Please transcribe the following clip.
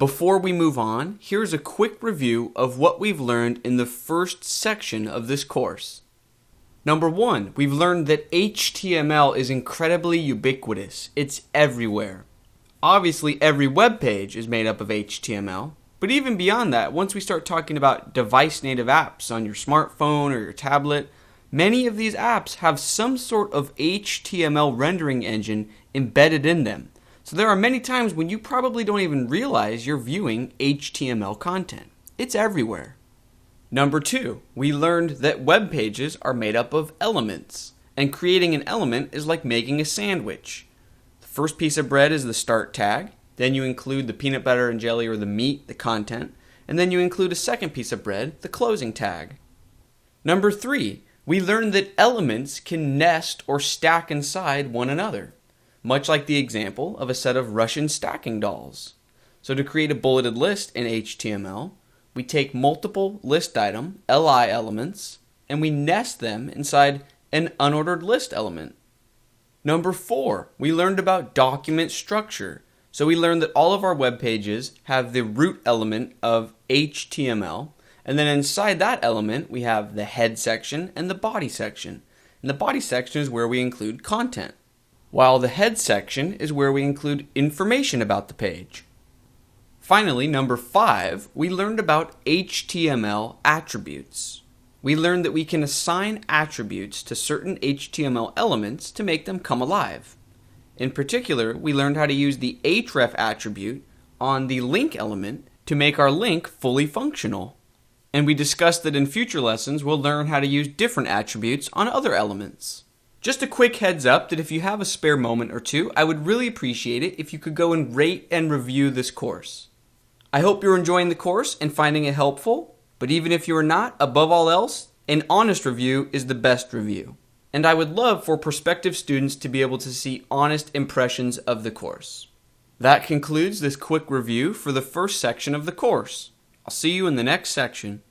Before we move on, here's a quick review of what we've learned in the first section of this course. Number 1, we've learned that HTML is incredibly ubiquitous. It's everywhere. Obviously, every web page is made up of HTML, but even beyond that, once we start talking about device-native apps on your smartphone or your tablet, many of these apps have some sort of HTML rendering engine embedded in them. So there are many times when you probably don't even realize you're viewing HTML content. It's everywhere. Number 2, we learned that web pages are made up of elements, and creating an element is like making a sandwich. The first piece of bread is the start tag, then you include the peanut butter and jelly or the meat, the content, and then you include a second piece of bread, the closing tag. Number 3, we learned that elements can nest or stack inside one another, much like the example of a set of Russian stacking dolls. So to create a bulleted list in HTML, we take multiple list item, li elements, and we nest them inside an unordered list element. Number 4, we learned about document structure. So we learned that all of our web pages have the root element of HTML, and then inside that element we have the head section and the body section. And the body section is where we include content, while the head section is where we include information about the page. Finally, number 5, we learned about HTML attributes. We learned that we can assign attributes to certain HTML elements to make them come alive. In particular, we learned how to use the href attribute on the link element to make our link fully functional. And we discussed that in future lessons we'll learn how to use different attributes on other elements. Just a quick heads up that if you have a spare moment or two, I would really appreciate it if you could go and rate and review this course. I hope you're enjoying the course and finding it helpful, but even if you are not, above all else, an honest review is the best review. And I would love for prospective students to be able to see honest impressions of the course. That concludes this quick review for the first section of the course. I'll see you in the next section.